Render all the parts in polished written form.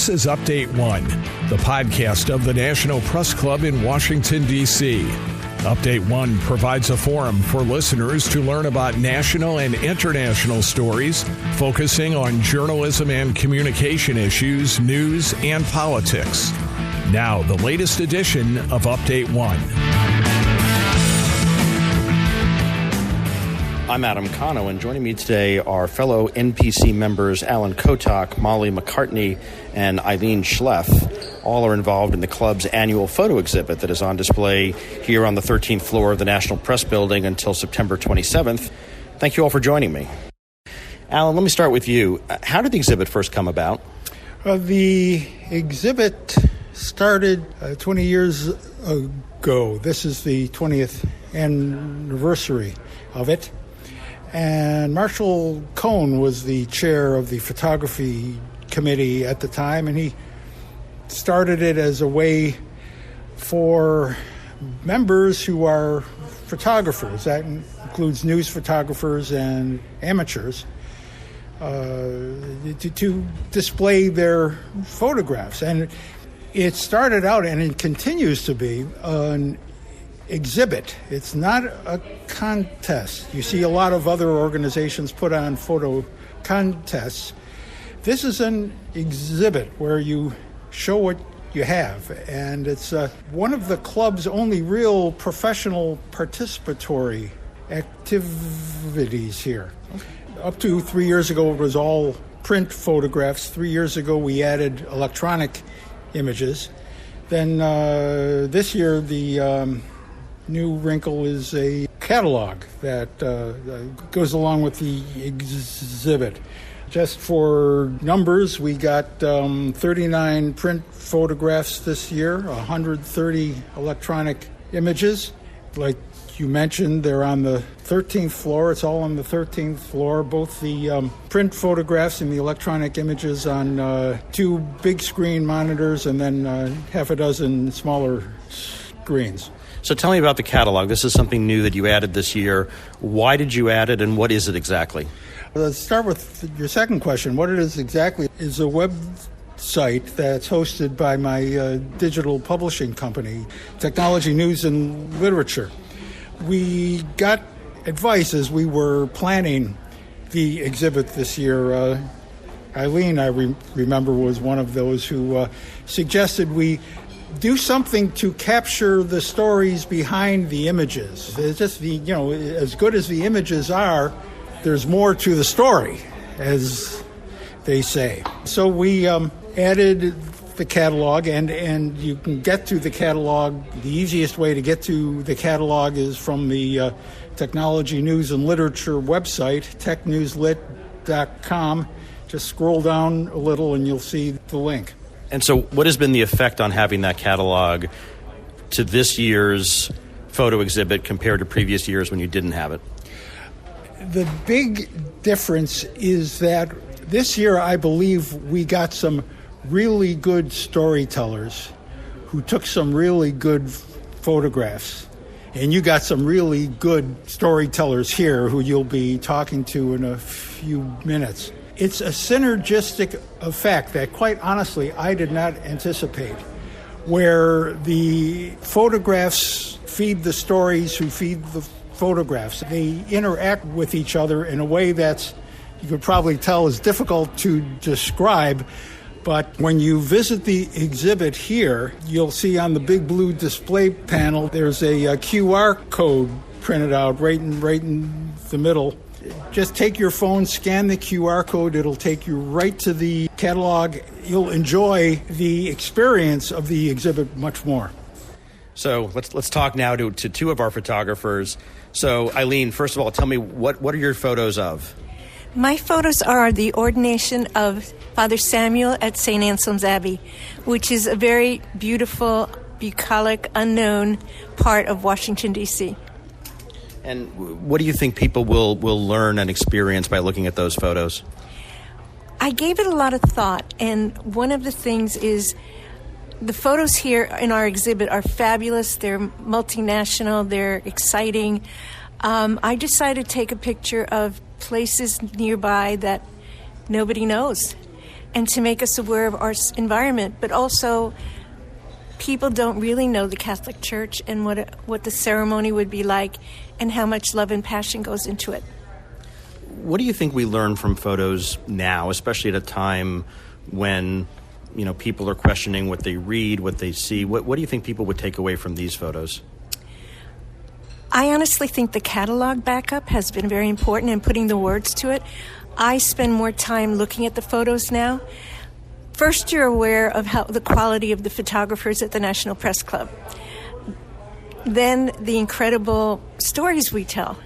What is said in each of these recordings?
This is Update One, the podcast of the National Press Club in Washington, D.C. Update One provides a forum for listeners to learn about national and international stories, focusing on journalism and communication issues, news, and politics. Now, the latest edition of Update One. I'm Adam Konowe, and joining me today are fellow NPC members Alan Kotok, Molly McCartney, and Aileen Schlef. All are involved in the club's annual photo exhibit that is on display here on the 13th floor of the National Press Building until September 27th. Thank you all for joining me. Alan, let me start with you. How did the exhibit first come about? The exhibit started 20 years ago. This is the 20th anniversary of it. And Marshall Cohn was the chair of the photography committee at the time, and he started it as a way for members who are photographers, that includes news photographers and amateurs, to display their photographs. And it started out, and it continues to be, an exhibit. It's not a contest. You see a lot of other organizations put on photo contests. This is an exhibit where you show what you have, and it's one of the club's only real professional participatory activities here. Up to 3 years ago, it was all print photographs. 3 years ago, we added electronic images. Then this year, the new wrinkle is a catalog that goes along with the exhibit. Just for numbers, we got 39 print photographs this year, 130 electronic images. Like you mentioned, they're on the 13th floor. It's all on the 13th floor, both the print photographs and the electronic images on two big screen monitors and then half a dozen smaller screens. So tell me about the catalog. This is something new that you added this year. Why did you add it, and what is it exactly? Let's start with your second question. What it is exactly is a website that's hosted by my digital publishing company, Technology, News, and Literature. We got advice as we were planning the exhibit this year. Aileen, I remember, was one of those who suggested we do something to capture the stories behind the images. It's just as good as the images are, there's more to the story, as they say. So we added the catalog, and you can get to the catalog. The easiest way to get to the catalog is from the Technology, News, and Literature website, technewslit.com. Just scroll down a little and you'll see the link. And so what has been the effect on having that catalog to this year's photo exhibit compared to previous years when you didn't have it? The big difference is that this year I believe we got some really good storytellers who took some really good photographs. And you got some really good storytellers here who you'll be talking to in a few minutes. It's a synergistic effect that, quite honestly, I did not anticipate, where the photographs feed the stories who feed the photographs. They interact with each other in a way that's, you could probably tell, is difficult to describe. But when you visit the exhibit here, you'll see on the big blue display panel, there's a QR code printed out right in the middle. Just take your phone, scan the QR code. It'll take you right to the catalog. You'll enjoy the experience of the exhibit much more. So let's talk now to two of our photographers. So Aileen, first of all, tell me, what are your photos of? My photos are the ordination of Father Samuel at St. Anselm's Abbey, which is a very beautiful, bucolic, unknown part of Washington, D.C. And what do you think people will learn and experience by looking at those photos? I gave it a lot of thought, and one of the things is the photos here in our exhibit are fabulous. They're multinational. They're exciting. I decided to take a picture of places nearby that nobody knows. and to make us aware of our environment. But also, people don't really know the Catholic Church and what the ceremony would be like and how much love and passion goes into it. What do you think we learn from photos now, especially at a time when, people are questioning what they read, what they see? What do you think people would take away from these photos? I honestly think the catalog backup has been very important in putting the words to it. I spend more time looking at the photos now. First, you're aware of the quality of the photographers at the National Press Club. Then the incredible stories we tell.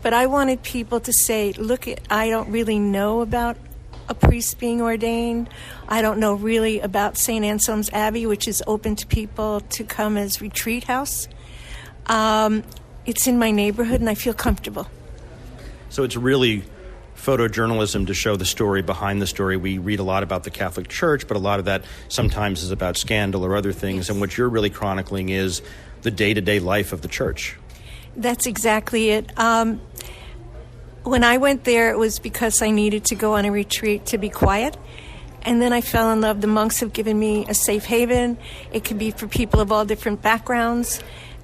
But I wanted people to say, look, I don't really know about a priest being ordained. I don't know really about St. Anselm's Abbey, which is open to people to come as retreat house. It's in my neighborhood, and I feel comfortable. So it's really photojournalism to show the story behind the story. We read a lot about the Catholic Church, but a lot of that sometimes is about scandal or other things. And what you're really chronicling is the day-to-day life of the church. That's exactly it. When I went there, it was because I needed to go on a retreat to be quiet. And then I fell in love. The monks have given me a safe haven. It can be for people of all different backgrounds.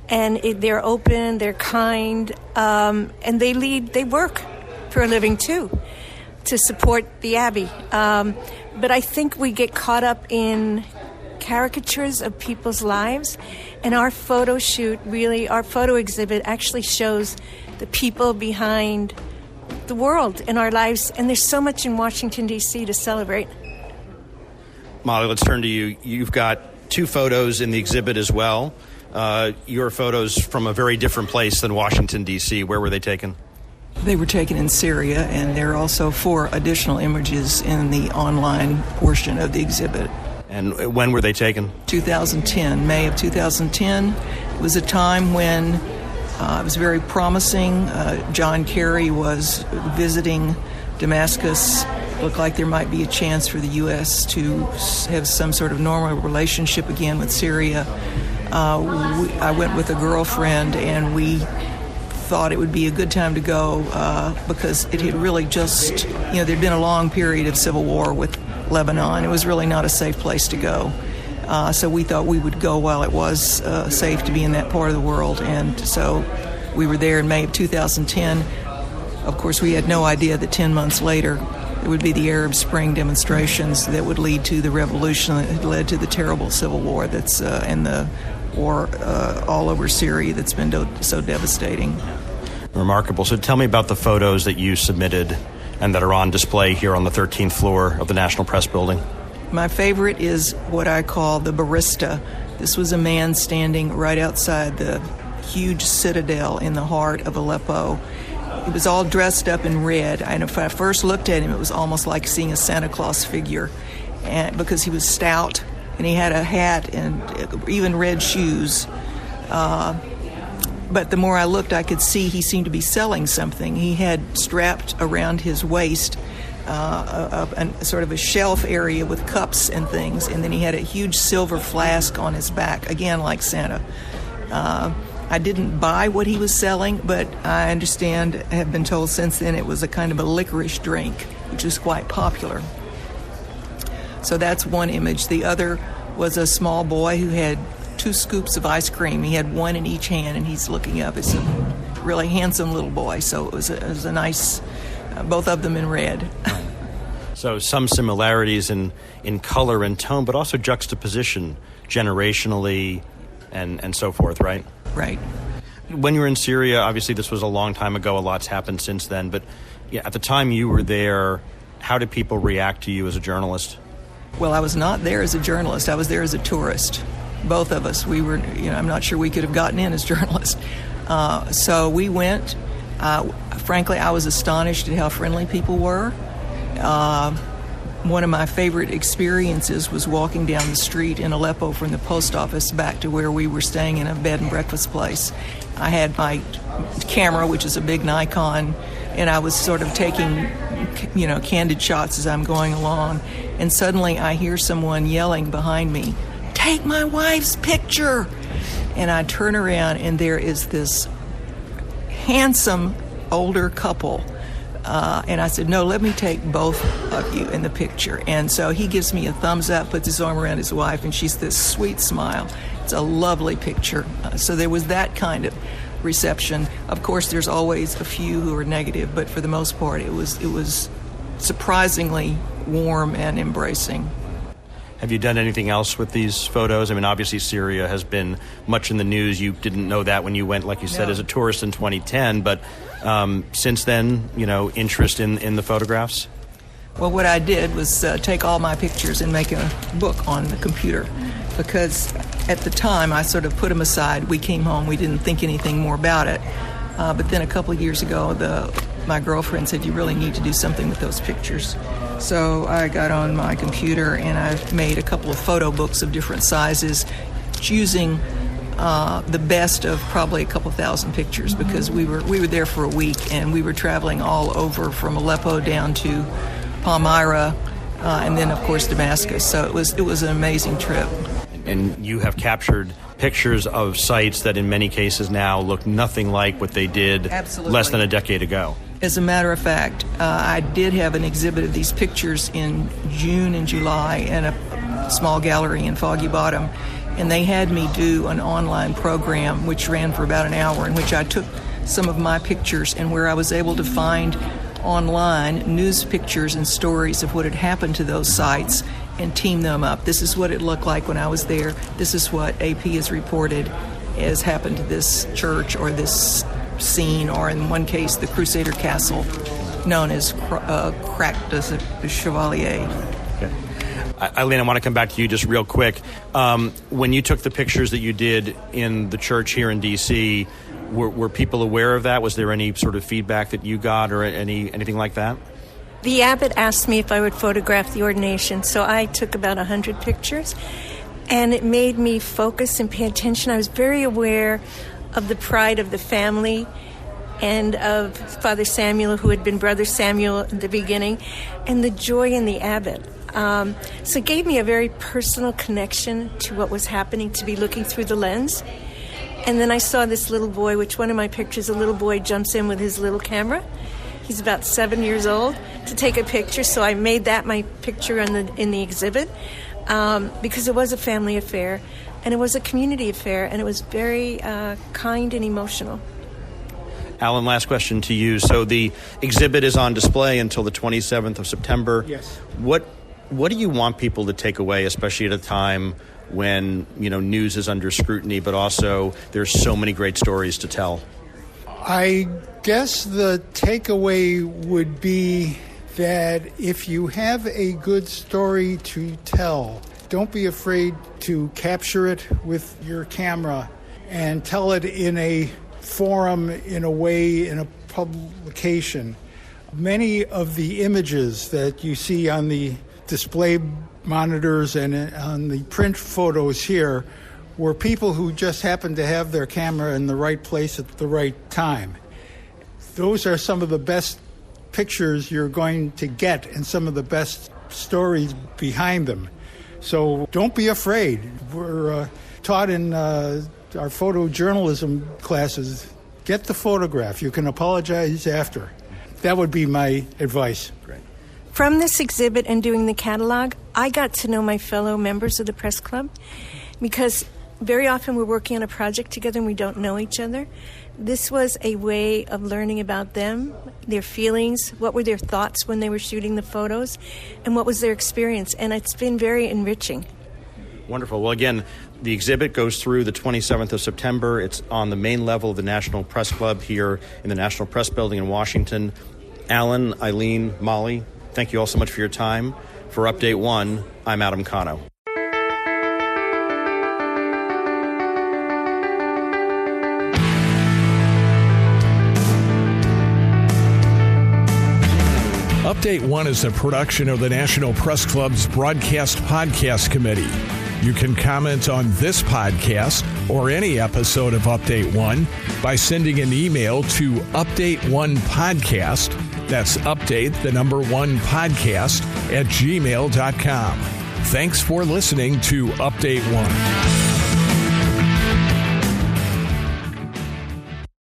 And they're open, they're kind, and they work for a living too, to support the Abbey. But I think we get caught up in caricatures of people's lives, and our photo exhibit actually shows the people behind the world in our lives, and there's so much in Washington, D.C. to celebrate. Molly, let's turn to you. You've got 2 photos in the exhibit as well. Your photos from a very different place than Washington, D.C. Where were they taken? They were taken in Syria, and there are also 4 additional images in the online portion of the exhibit. And when were they taken? 2010, May of 2010. It was a time when it was very promising. John Kerry was visiting Damascus. It looked like there might be a chance for the U.S. to have some sort of normal relationship again with Syria. I went with a girlfriend, and we thought it would be a good time to go because it had really just, there'd been a long period of civil war with Lebanon. It was really not a safe place to go. So we thought we would go while it was safe to be in that part of the world. And so we were there in May of 2010. Of course, we had no idea that 10 months later it would be the Arab Spring demonstrations that would lead to the revolution that had led to the terrible civil war that's and the war all over Syria that's been so devastating. Remarkable. So tell me about the photos that you submitted and that are on display here on the 13th floor of the National Press Building. My favorite is what I call the barista. This was a man standing right outside the huge citadel in the heart of Aleppo. He was all dressed up in red, and if I first looked at him, it was almost like seeing a Santa Claus figure, and because he was stout, and he had a hat and even red shoes. But the more I looked, I could see he seemed to be selling something. He had strapped around his waist sort of a shelf area with cups and things, and then he had a huge silver flask on his back, again like Santa. I didn't buy what he was selling, but I understand, have been told since then, it was a kind of a licorice drink, which is quite popular. So that's one image. The other was a small boy who had 2 scoops of ice cream. He had 1 in each hand, and he's looking up. It's a really handsome little boy, so it was a nice, both of them in red. So some similarities in color and tone, but also juxtaposition generationally and so forth, right? Right. When you were in Syria, obviously this was a long time ago. A lot's happened since then. But at the time you were there, how did people react to you as a journalist? Well, I was not there as a journalist. I was there as a tourist. Both of us. We were, I'm not sure we could have gotten in as journalists. So we went. Frankly, I was astonished at how friendly people were. One of my favorite experiences was walking down the street in Aleppo from the post office back to where we were staying in a bed and breakfast place. I had my camera, which is a big Nikon, and I was sort of taking, candid shots as I'm going along. And suddenly I hear someone yelling behind me, "Take my wife's picture!" And I turn around, and there is this handsome older couple And I said, no, let me take both of you in the picture. And so he gives me a thumbs up, puts his arm around his wife, and she's this sweet smile. It's a lovely picture. So there was that kind of reception. Of course, there's always a few who are negative, but for the most part, it was surprisingly warm and embracing. Have you done anything else with these photos? I mean, obviously Syria has been much in the news. You didn't know that when you went, like you said, as a tourist in 2010. But since then, interest in the photographs? Well, what I did was take all my pictures and make a book on the computer. Because at the time, I sort of put them aside. We came home. We didn't think anything more about it. But then a couple of years ago, my girlfriend said, you really need to do something with those pictures. So I got on my computer and I've made a couple of photo books of different sizes, choosing the best of probably a couple thousand pictures, because we were there for a week and we were traveling all over from Aleppo down to Palmyra and then of course Damascus. So it was an amazing trip. And you have captured pictures of sites that in many cases now look nothing like what they did less than a decade ago. As a matter of fact, I did have an exhibit of these pictures in June and July in a small gallery in Foggy Bottom, and they had me do an online program which ran for about an hour, in which I took some of my pictures and where I was able to find online news pictures and stories of what had happened to those sites and team them up. This is what it looked like when I was there. This is what AP has reported has happened to this church or this scene, or in one case, the Crusader Castle, known as Crac de Chevalier. Okay. Aileen, I want to come back to you just real quick. When you took the pictures that you did in the church here in D.C., were people aware of that? Was there any sort of feedback that you got or anything like that? The abbot asked me if I would photograph the ordination, so I took about 100 pictures, and it made me focus and pay attention. I was very aware of the pride of the family and of Father Samuel, who had been Brother Samuel at the beginning, and the joy in the abbot. So it gave me a very personal connection to what was happening, to be looking through the lens. And then I saw this little boy, which one of my pictures, a little boy jumps in with his little camera. He's about 7 years old, to take a picture, so I made that my picture in the exhibit, because it was a family affair. And it was a community affair, and it was very kind and emotional. Alan, last question to you. So the exhibit is on display until the 27th of September. Yes. What do you want people to take away, especially at a time when news is under scrutiny, but also there's so many great stories to tell? I guess the takeaway would be that if you have a good story to tell, don't be afraid to capture it with your camera and tell it in a forum, in a way, in a publication. Many of the images that you see on the display monitors and on the print photos here were people who just happened to have their camera in the right place at the right time. Those are some of the best pictures you're going to get and some of the best stories behind them. So don't be afraid. We're taught in our photojournalism classes, get the photograph. You can apologize after. That would be my advice. Great. From this exhibit and doing the catalog, I got to know my fellow members of the press club, because very often we're working on a project together and we don't know each other. This was a way of learning about them, their feelings, what were their thoughts when they were shooting the photos, and what was their experience. And it's been very enriching. Wonderful. Well, again, the exhibit goes through the 27th of September. It's on the main level of the National Press Club here in the National Press Building in Washington. Alan, Aileen, Molly, thank you all so much for your time. For Update 1, I'm Adam Konowe. Update 1 is a production of the National Press Club's Broadcast Podcast Committee. You can comment on this podcast or any episode of Update 1 by sending an email to update1podcast, that's update, the number 1 podcast, @gmail.com. Thanks for listening to Update 1.